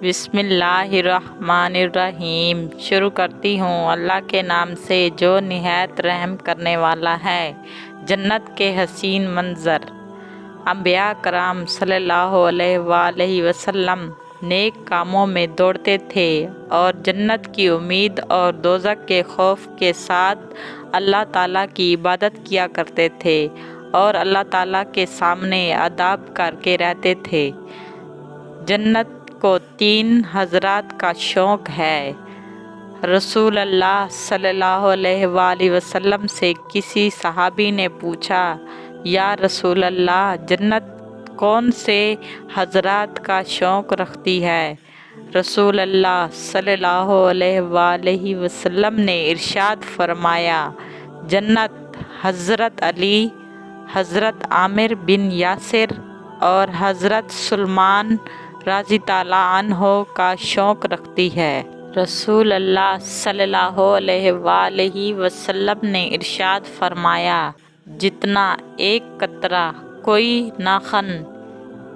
بسم اللہ الرحمن الرحیم۔ شروع کرتی ہوں اللہ کے نام سے جو نہایت رحم کرنے والا ہے۔ جنت کے حسین منظر۔ انبیاء کرام صلی اللہ علیہ وآلہ وسلم نیک کاموں میں دوڑتے تھے اور جنت کی امید اور دوزخ کے خوف کے ساتھ اللہ تعالیٰ کی عبادت کیا کرتے تھے اور اللہ تعالیٰ کے سامنے ادب کر کے رہتے تھے۔ جنت کو 3 حضرات کا شوق ہے۔ رسول اللہ صلی اللہ علیہ وآلہ وسلم سے کسی صحابی نے پوچھا، یا رسول اللہ، جنت کون سے حضرات کا شوق رکھتی ہے؟ رسول اللہ صلی اللہ علیہ وآلہ وسلم نے ارشاد فرمایا، جنت حضرت علی، حضرت عامر بن یاسر اور حضرت سلمان رضی اللہ عنہ کا شوق رکھتی ہے۔ رسول اللہ صلی اللہ علیہ وآلہ وسلم نے ارشاد فرمایا، جتنا ایک قطرہ کوئی ناخن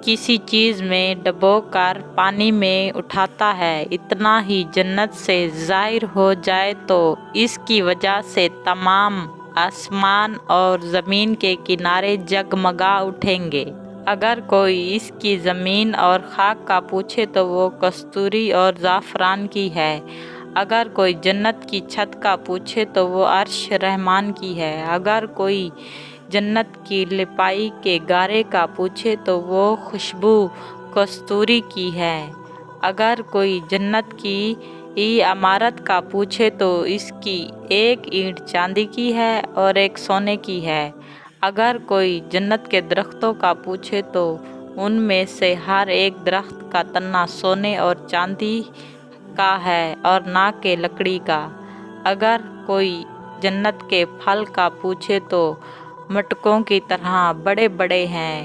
کسی چیز میں ڈبو کر پانی میں اٹھاتا ہے، اتنا ہی جنت سے ظاہر ہو جائے تو اس کی وجہ سے تمام آسمان اور زمین کے کنارے جگمگا اٹھیں گے۔ اگر کوئی اس کی زمین اور خاک کا پوچھے تو وہ کستوری اور زعفران کی ہے۔ اگر کوئی جنت کی چھت کا پوچھے تو وہ عرش رحمان کی ہے۔ اگر کوئی جنت کی لپائی کے گارے کا پوچھے تو وہ خوشبو کستوری کی ہے۔ اگر کوئی جنت کی عمارت کا پوچھے تو اس کی ایک اینٹ چاندی کی ہے اور ایک سونے کی ہے۔ اگر کوئی جنت کے درختوں کا پوچھے تو ان میں سے ہر ایک درخت کا تنہ سونے اور چاندی کا ہے اور نہ کہ لکڑی کا۔ اگر کوئی جنت کے پھل کا پوچھے تو مٹکوں کی طرح بڑے بڑے ہیں،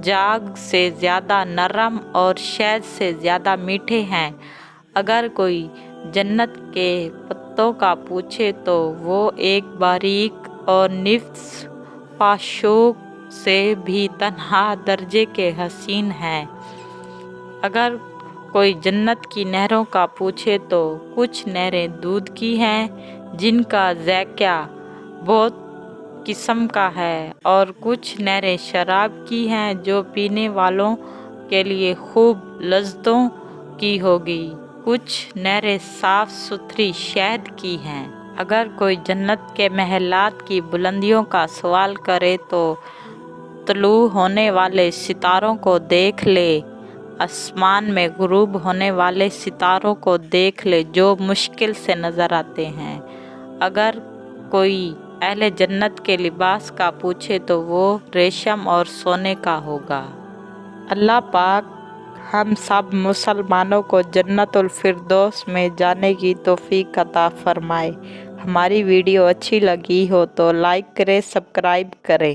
جاگ سے زیادہ نرم اور شہد سے زیادہ میٹھے ہیں۔ اگر کوئی جنت کے پتوں کا پوچھے تو وہ ایک باریک اور نفس پاشوک سے بھی تنہا درجے کے حسین ہیں۔ اگر کوئی جنت کی نہروں کا پوچھے تو کچھ نہریں دودھ کی ہیں جن کا ذائقہ بہت قسم کا ہے، اور کچھ نہریں شراب کی ہیں جو پینے والوں کے لیے خوب لذتوں کی ہوگی۔ کچھ نہریں صاف ستھری شہد کی ہیں۔ اگر کوئی جنت کے محلات کی بلندیوں کا سوال کرے تو طلوع ہونے والے ستاروں کو دیکھ لے، آسمان میں غروب ہونے والے ستاروں کو دیکھ لے جو مشکل سے نظر آتے ہیں۔ اگر کوئی اہل جنت کے لباس کا پوچھے تو وہ ریشم اور سونے کا ہوگا۔ اللہ پاک ہم سب مسلمانوں کو جنت الفردوس میں جانے کی توفیق عطا فرمائے۔ ہماری ویڈیو اچھی لگی ہو تو لائک کریں، سبسکرائب کریں۔